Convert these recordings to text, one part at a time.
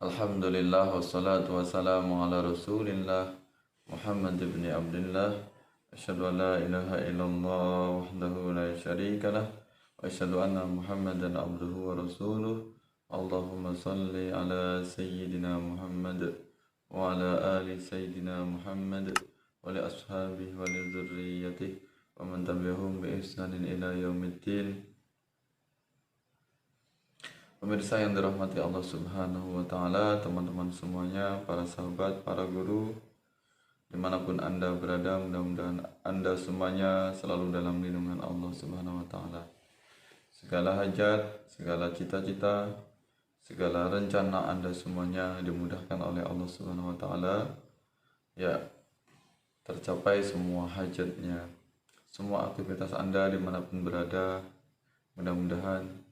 Alhamdulillah wassalatu wassalamu ala rasulillah Muhammad ibn Abdullah. Asyhadu an la ilaha illallah wahdahu la syarika lah wa asyhadu anna Muhammadan abduhu wa rasuluh. Allahumma salli ala sayyidina Muhammad wa ala ali sayyidina Muhammad wa li ashabihi wa li dzurriyyatihi wa man tabi'ahum bi ihsanin ila yaumiddin. Pemirsa yang dirahmati Allah Subhanahu wa Ta'ala, teman-teman semuanya, para sahabat, para guru, dimanapun Anda berada, mudah-mudahan Anda semuanya selalu dalam lindungan Allah Subhanahu wa Ta'ala. Segala hajat, segala cita-cita, segala rencana Anda semuanya dimudahkan oleh Allah Subhanahu wa Ta'ala. Ya, tercapai semua hajatnya, semua aktivitas Anda dimanapun berada, mudah-mudahan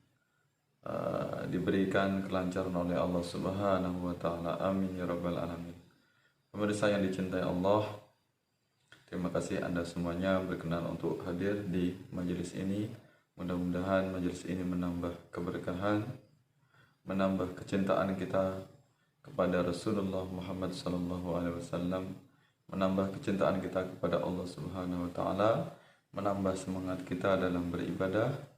diberikan kelancaran oleh Allah Subhanahu wa Ta'ala. Amin ya rabbal alamin. Pemirsa yang dicintai Allah, terima kasih Anda semuanya berkenan untuk hadir di majelis ini. Mudah-mudahan majelis ini menambah keberkahan, menambah kecintaan kita kepada Rasulullah Muhammad SAW, menambah kecintaan kita kepada Allah Subhanahu wa Ta'ala, menambah semangat kita dalam beribadah,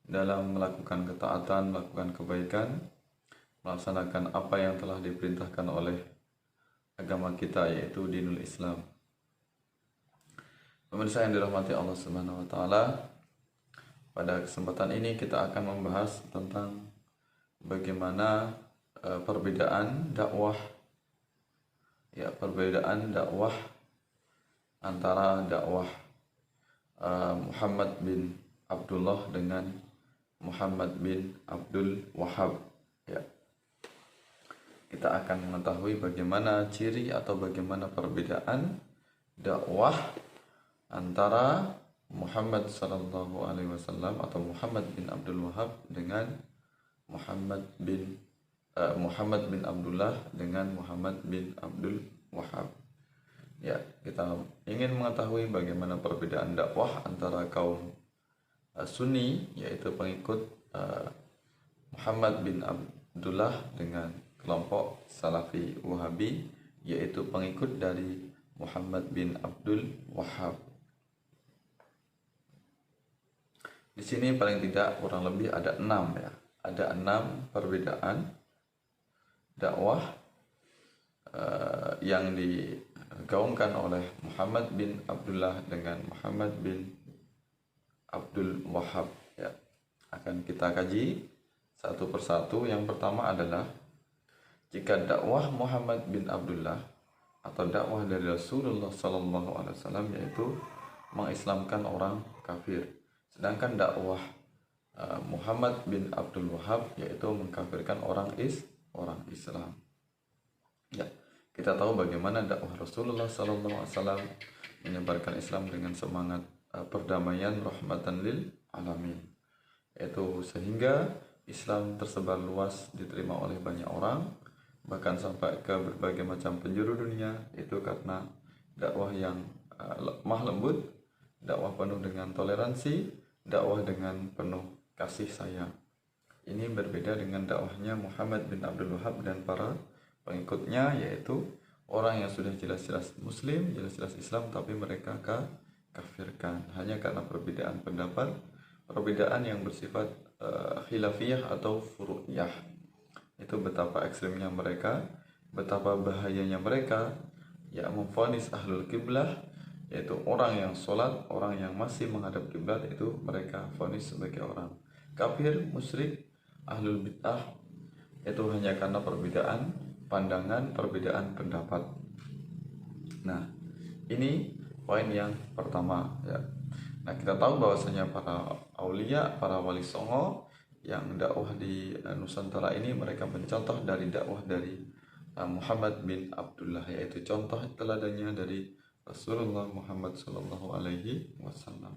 dalam melakukan ketaatan, melakukan kebaikan, melaksanakan apa yang telah diperintahkan oleh agama kita, yaitu dinul Islam. Pemirsa yang dirahmati Allah Subhanahu wa Ta'ala, pada kesempatan ini kita akan membahas tentang bagaimana perbedaan dakwah antara dakwah Muhammad bin Abdullah dengan Muhammad bin Abdul Wahhab. Ya. Kita akan mengetahui bagaimana ciri atau bagaimana perbedaan dakwah antara Muhammad sallallahu alaihi wasallam atau Muhammad bin Abdul Wahhab dengan Muhammad bin Abdullah dengan Muhammad bin Abdul Wahhab. Ya, kita ingin mengetahui bagaimana perbedaan dakwah antara kaum Sunni, yaitu pengikut Muhammad bin Abdullah, dengan kelompok Salafi Wahabi, yaitu pengikut dari Muhammad bin Abdul Wahhab. Di sini paling tidak kurang lebih ada 6 ya. Ada 6 perbedaan dakwah yang digaungkan oleh Muhammad bin Abdullah dengan Muhammad bin Abdul Wahhab. Ya, akan kita kaji satu persatu. Yang pertama adalah jika dakwah Muhammad bin Abdullah atau dakwah dari Rasulullah SAW yaitu mengislamkan orang kafir, sedangkan dakwah Muhammad bin Abdul Wahhab yaitu mengkafirkan orang Islam. Ya, kita tahu bagaimana dakwah Rasulullah SAW menyebarkan Islam dengan semangat perdamaian rahmatan lil alamin, yaitu sehingga Islam tersebar luas, diterima oleh banyak orang, bahkan sampai ke berbagai macam penjuru dunia. Itu karena dakwah yang lemah lembut, dakwah penuh dengan toleransi, dakwah dengan penuh kasih sayang. Ini berbeda dengan dakwahnya Muhammad bin Abdul Wahhab dan para pengikutnya, yaitu orang yang sudah jelas-jelas muslim, jelas-jelas Islam, tapi mereka kafirkan hanya karena perbedaan pendapat, perbedaan yang bersifat khilafiyah atau furu'iyah. Itu betapa ekstrimnya mereka, betapa bahayanya mereka, ya, memvonis ahlul kiblah, yaitu orang yang sholat, orang yang masih menghadap kiblat, itu mereka vonis sebagai orang kafir, musyrik, ahlul bid'ah. Itu hanya karena perbedaan pandangan, perbedaan pendapat. Nah, ini poin yang pertama ya. Nah, kita tahu bahwasanya para aulia, para wali songo yang dakwah di Nusantara ini, mereka mencontoh dari dakwah dari Muhammad bin Abdullah, yaitu contoh teladannya dari Rasulullah Muhammad sallallahu alaihi wasallam.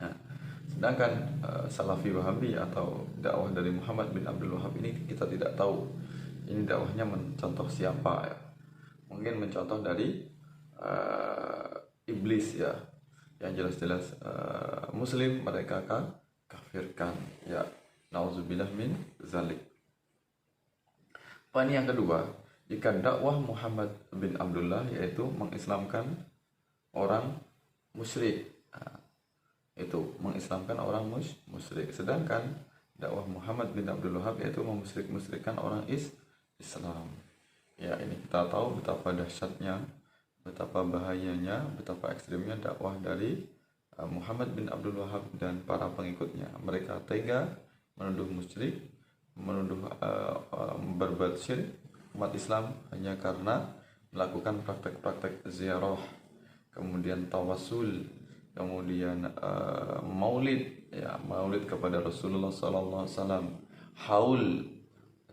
Nah, sedangkan Salafi Wahabi atau dakwah dari Muhammad bin Abdul Wahhab ini kita tidak tahu ini dakwahnya mencontoh siapa ya. Mungkin mencontoh dari iblis ya, yang jelas-jelas muslim mereka kafirkan ya, nauzubillah min zalik. Poin yang kedua, jika dakwah Muhammad bin Abdullah yaitu mengislamkan orang musyrik, itu mengislamkan orang musyrik, sedangkan dakwah Muhammad bin Abdul Wahab yaitu memusyrik-musyrikkan orang Islam. Ya, ini kita tahu betapa dahsyatnya, betapa bahayanya, betapa ekstrimnya dakwah dari Muhammad bin Abdul Wahab dan para pengikutnya. Mereka tega menuduh musyrik, menuduh berbuat syirik umat Islam hanya karena melakukan praktek-praktek ziarah, kemudian tawasul, kemudian maulid, ya, maulid kepada Rasulullah SAW, haul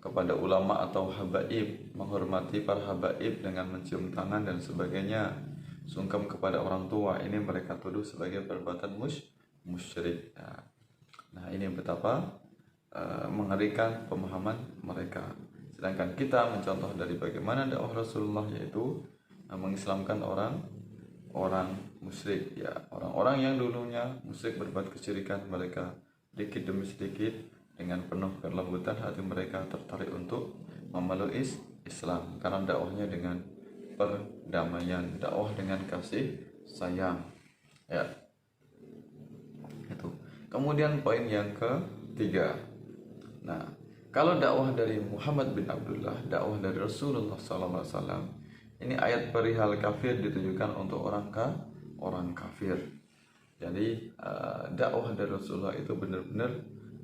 kepada ulama atau habaib, menghormati para habaib dengan mencium tangan dan sebagainya, sungkem kepada orang tua. Ini mereka tuduh sebagai perbuatan musyrik. Nah, ini betapa mengerikan pemahaman mereka. Sedangkan kita mencontoh dari bagaimana dakwah Rasulullah, yaitu mengislamkan orang musyrik, ya, orang-orang yang dulunya musyrik berbuat kesyirikan, mereka sedikit demi sedikit dengan penuh kelembutan hati mereka tertarik untuk memeluk Islam karena dakwahnya dengan perdamaian, dakwah dengan kasih sayang, ya. Itu. Kemudian poin yang ketiga. Nah, kalau dakwah dari Muhammad bin Abdullah, dakwah dari Rasulullah SAW, ini ayat perihal kafir ditujukan untuk orang kafir. Jadi dakwah dari Rasulullah itu benar-benar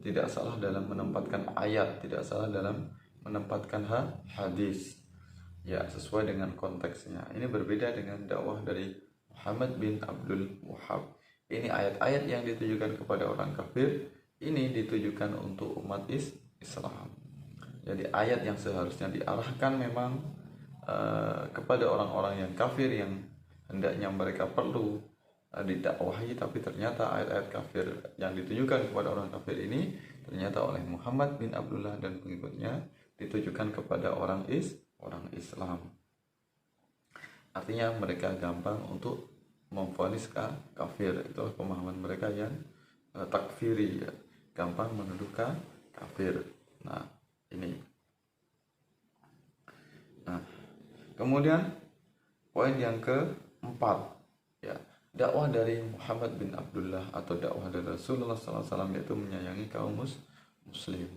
tidak salah dalam menempatkan ayat, tidak salah dalam menempatkan hadis, ya, sesuai dengan konteksnya. Ini berbeda dengan dakwah dari Muhammad bin Abdul Wahab. Ini ayat-ayat yang ditujukan kepada orang kafir, ini ditujukan untuk umat Islam. Jadi ayat yang seharusnya diarahkan memang kepada orang-orang yang kafir yang hendaknya mereka perlu didakwahi, tapi ternyata ayat-ayat kafir yang ditujukan kepada orang kafir ini ternyata oleh Muhammad bin Abdullah dan pengikutnya ditujukan kepada orang Islam. Artinya mereka gampang untuk memvonis kafir. Itulah pemahaman mereka yang takfiri, ya, gampang menuduh kafir. Nah, ini. Nah, kemudian poin yang keempat, ya, dakwah dari Muhammad bin Abdullah atau dakwah dari Rasulullah SAW yaitu menyayangi kaum muslim,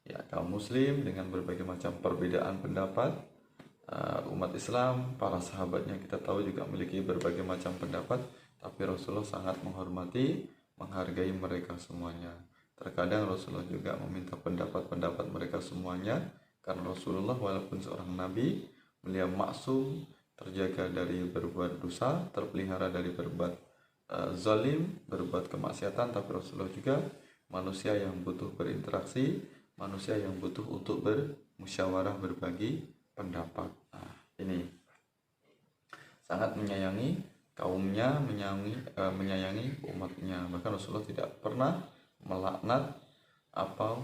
ya, kaum muslim dengan berbagai macam perbedaan pendapat. Umat Islam, para sahabatnya kita tahu juga memiliki berbagai macam pendapat, tapi Rasulullah sangat menghormati, menghargai mereka semuanya. Terkadang Rasulullah juga meminta pendapat-pendapat mereka semuanya, karena Rasulullah walaupun seorang nabi, beliau maksum, terjaga dari berbuat dosa, terpelihara dari berbuat zalim, berbuat kemaksiatan, tapi Rasulullah juga manusia yang butuh berinteraksi, manusia yang butuh untuk bermusyawarah, berbagi pendapat. Nah, ini sangat menyayangi kaumnya, menyayangi umatnya. Bahkan Rasulullah tidak pernah melaknat atau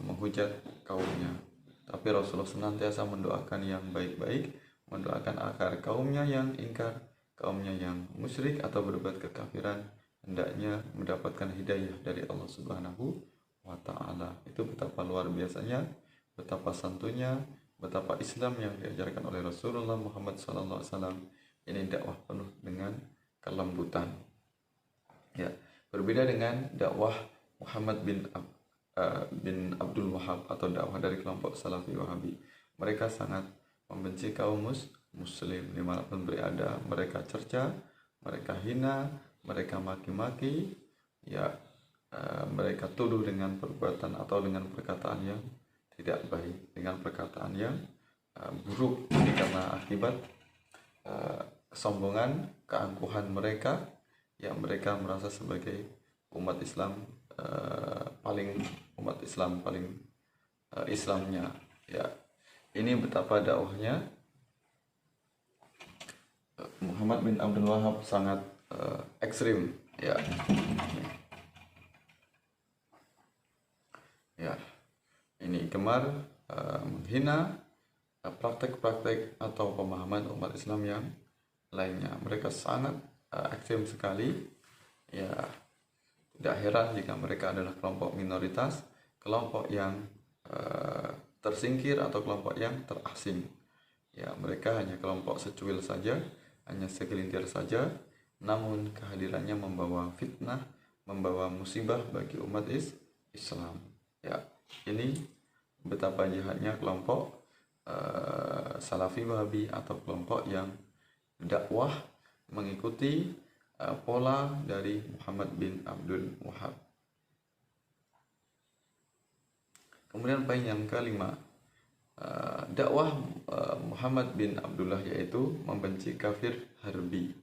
menghujat kaumnya, tapi Rasulullah senantiasa mendoakan yang baik-baik, mendoakan agar kaumnya yang ingkar, kaumnya yang musyrik atau berbuat kekafiran hendaknya mendapatkan hidayah dari Allah Subhanahu wa Ta'ala. Itu betapa luar biasanya, betapa santunya, betapa Islam yang diajarkan oleh Rasulullah Muhammad SAW. Ini dakwah penuh dengan kelembutan, ya, berbeda dengan dakwah Muhammad bin Abdul Wahab atau dakwah dari kelompok Salafi Wahabi. Mereka sangat membenci kaum muslim dimanapun berada. Mereka cerca, mereka hina, mereka maki-maki, ya, mereka tuduh dengan perbuatan atau dengan perkataan yang tidak baik, dengan perkataan yang buruk. Ini karena akibat kesombongan, keangkuhan mereka, yang mereka merasa sebagai umat Islam paling Islamnya, ya. Ini betapa dakwahnya Muhammad bin Abdul Wahab sangat ekstrim, ya. Ya, ini gemar menghina praktek-praktek atau pemahaman umat Islam yang lainnya. Mereka sangat ekstrim sekali, ya. Tidak heran jika mereka adalah kelompok minoritas, kelompok yang tersingkir atau kelompok yang terasing. Ya, mereka hanya kelompok secuil saja, hanya segelintir saja, namun kehadirannya membawa fitnah, membawa musibah bagi umat Islam. Ya, ini betapa jahatnya kelompok Salafi Wahabi atau kelompok yang dakwah mengikuti pola dari Muhammad bin Abdul Wahab. Kemudian poin yang kelima, dakwah Muhammad bin Abdullah yaitu membenci kafir harbi.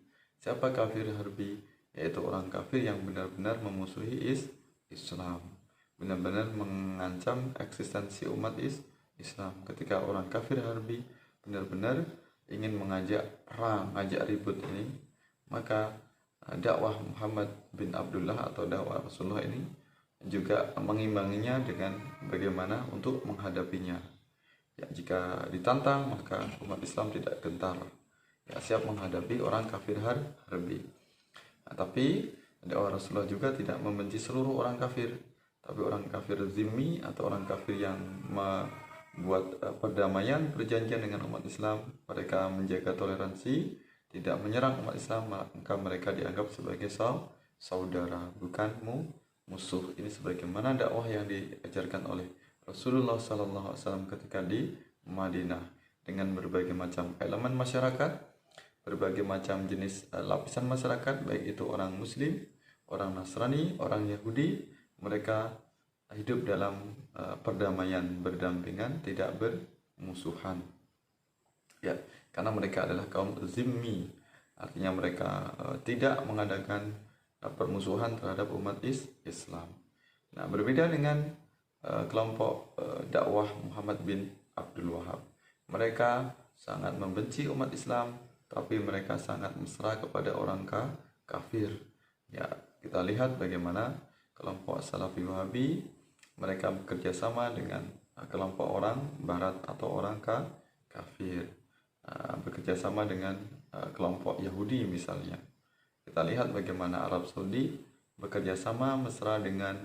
Siapa kafir harbi? Yaitu orang kafir yang benar-benar memusuhi Islam, benar-benar mengancam eksistensi umat Islam. Ketika orang kafir harbi benar-benar ingin mengajak perang, ngajak ribut ini, maka dakwah Muhammad bin Abdullah atau dakwah Rasulullah ini juga mengimbanginya dengan bagaimana untuk menghadapinya. Ya, jika ditantang maka umat Islam tidak gentar, ya, siap menghadapi orang kafir harbi. Nah, tapi dakwah Rasulullah juga tidak membenci seluruh orang kafir, tapi orang kafir zimmi atau orang kafir yang membuat perdamaian, perjanjian dengan umat Islam, mereka menjaga toleransi, tidak menyerang umat Islam, maka mereka dianggap sebagai saudara, bukan musuh. Ini sebagaimana dakwah yang diajarkan oleh Rasulullah SAW ketika di Madinah, dengan berbagai macam elemen masyarakat, berbagai macam jenis lapisan masyarakat, baik itu orang Muslim, orang Nasrani, orang Yahudi. Mereka hidup dalam perdamaian, berdampingan, tidak bermusuhan. Ya, karena mereka adalah kaum zimmi, artinya mereka tidak mengadakan permusuhan terhadap umat Islam. Nah, berbeda dengan kelompok dakwah Muhammad bin Abdul Wahab. Mereka sangat membenci umat Islam, tapi mereka sangat mesra kepada orang kafir. Ya, kita lihat bagaimana kelompok Salafi Wahabi mereka bekerja sama dengan kelompok orang Barat atau orang kafir, bekerja sama dengan kelompok Yahudi misalnya. Kita lihat bagaimana Arab Saudi bekerja sama mesra dengan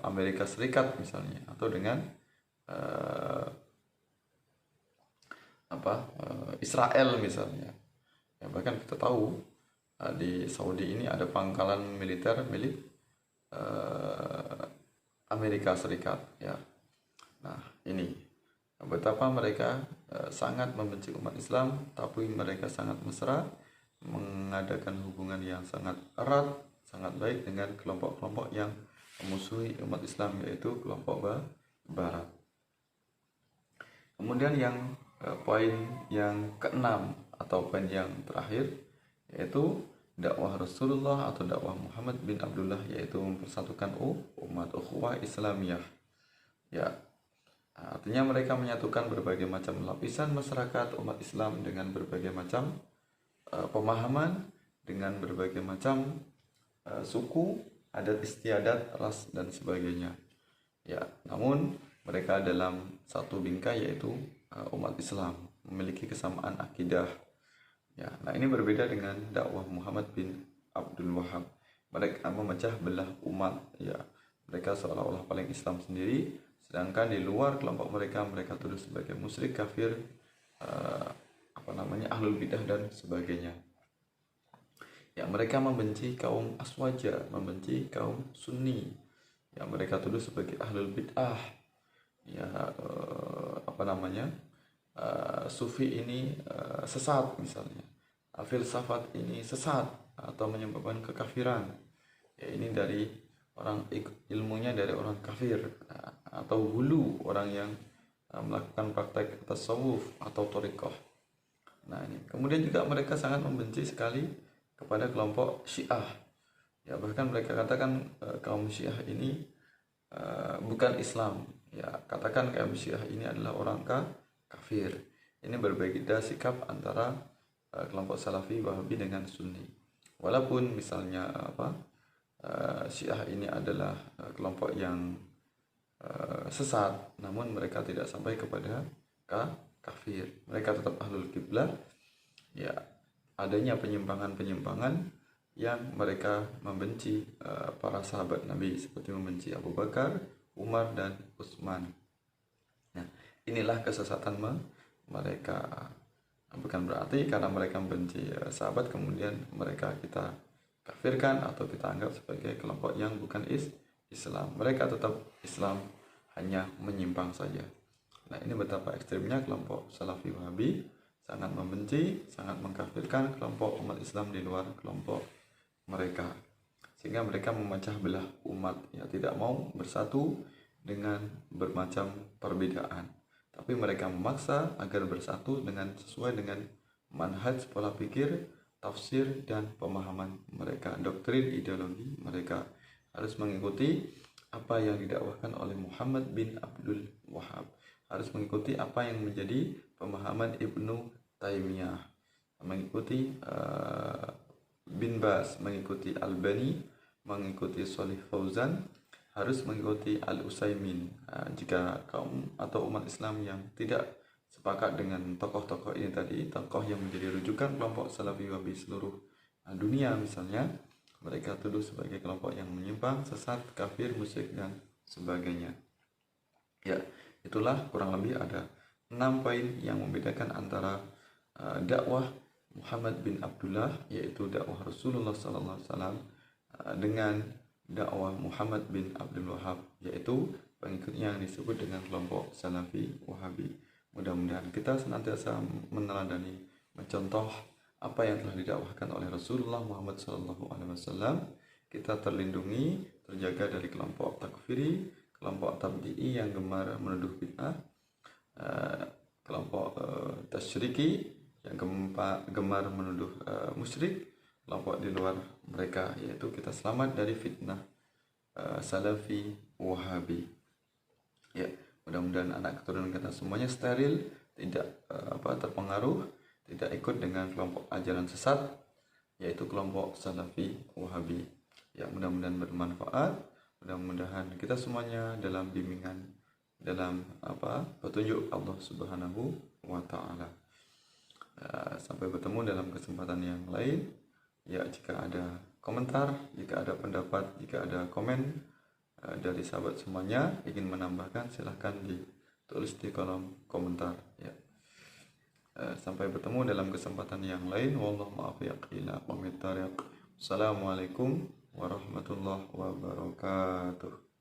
Amerika Serikat misalnya, atau dengan Israel misalnya. Ya, bahkan kita tahu di Saudi ini ada pangkalan militer milik Amerika Serikat. Ya, nah ini betapa mereka sangat membenci umat Islam, tapi mereka sangat mesra mengadakan hubungan yang sangat erat, sangat baik dengan kelompok-kelompok yang memusuhi umat Islam, yaitu kelompok Barat. Kemudian yang poin yang keenam atau poin yang terakhir, yaitu dakwah Rasulullah atau dakwah Muhammad bin Abdullah, yaitu mempersatukan umat, ukhuwah Islamiyah. Ya, artinya mereka menyatukan berbagai macam lapisan masyarakat umat Islam dengan berbagai macam pemahaman, dengan berbagai macam suku, adat istiadat, ras, dan sebagainya. Ya, namun mereka dalam satu bingkai, yaitu umat Islam, memiliki kesamaan akidah. Ya, nah ini berbeda dengan dakwah Muhammad bin Abdul Wahab. Mereka memecah belah umat. Ya, mereka seolah-olah paling Islam sendiri, sedangkan di luar kelompok mereka tuduh sebagai musyrik, kafir, ahlul bidah dan sebagainya. Ya, mereka membenci kaum Aswaja, membenci kaum Sunni. Ya, mereka tuduh sebagai ahlul bid'ah. Ya, Sufi ini sesat misalnya. Filsafat ini sesat atau menyebabkan kekafiran. Ya, ini dari orang ilmunya dari orang kafir, atau hulu, orang yang melakukan praktek tasawuf atau thariqah. Nah, ini kemudian juga mereka sangat membenci sekali kepada kelompok Syiah. Ya, bahkan mereka katakan kaum Syiah ini bukan Islam. Ya, katakan kaum Syiah ini adalah orang kafir. Ini berbeda sikap antara kelompok Salafi Wahabi dengan Sunni. Walaupun misalnya Syiah ini adalah kelompok yang sesat, namun mereka tidak sampai kepada kafir. Mereka tetap ahlul kiblah. Ya, adanya penyimpangan-penyimpangan yang mereka membenci para sahabat Nabi, seperti membenci Abu Bakar, Umar, dan Utsman. Nah, inilah kesesatan mereka. Bukan berarti karena mereka membenci sahabat kemudian mereka kita kafirkan atau kita anggap sebagai kelompok yang bukan Islam. Mereka tetap Islam, hanya menyimpang saja. Nah, ini betapa ekstrimnya kelompok Salafi Wahabi, sangat membenci, sangat mengkafirkan kelompok umat Islam di luar kelompok mereka, sehingga mereka memecah belah umat, ya, tidak mau bersatu dengan bermacam perbedaan, tapi mereka memaksa agar bersatu dengan sesuai dengan manhaj, pola pikir, tafsir, dan pemahaman mereka, doktrin ideologi mereka. Harus mengikuti apa yang didakwahkan oleh Muhammad bin Abdul Wahhab, harus mengikuti apa yang menjadi pemahaman Ibnu Taimiyah, mengikuti Bin Bas, mengikuti Albani, mengikuti Shalih Fauzan, harus mengikuti Al-Utsaimin. Jika kaum atau umat Islam yang tidak sepakat dengan tokoh-tokoh ini tadi, tokoh yang menjadi rujukan kelompok Salafi Wahabi seluruh dunia misalnya, mereka tuduh sebagai kelompok yang menyimpang, sesat, kafir, musyrik, dan sebagainya. Ya, itulah kurang lebih ada 6 poin yang membedakan antara dakwah Muhammad bin Abdullah, yaitu dakwah Rasulullah SAW, dengan dakwah Muhammad bin Abdul Wahhab, yaitu pengikutnya yang disebut dengan kelompok Salafi Wahabi. Mudah-mudahan kita senantiasa meneladani, mencontoh apa yang telah didakwahkan oleh Rasulullah Muhammad SAW. Kita terlindungi, terjaga dari kelompok takfiri, kelompok tabdi'i yang gemar menuduh bid'ah, kelompok tasyriki yang gemar menuduh musyrik, kelompok di luar mereka, yaitu kita selamat dari fitnah Salafi Wahabi. Ya, mudah-mudahan anak keturunan kita semuanya steril, tidak terpengaruh, tidak ikut dengan kelompok ajaran sesat, yaitu kelompok Salafi Wahabi. Ya, mudah-mudahan bermanfaat, mudah-mudahan kita semuanya dalam bimbingan, dalam petunjuk Allah Subhanahu wa Ta'ala. Sampai bertemu dalam kesempatan yang lain. Ya, jika ada komentar, jika ada pendapat, jika ada komen dari sahabat semuanya ingin menambahkan, silahkan ditulis di kolom komentar. Ya. Sampai bertemu dalam kesempatan yang lain. Wallahu muwaffiq ila aqwamit thariq. Assalamualaikum warahmatullahi wabarakatuh.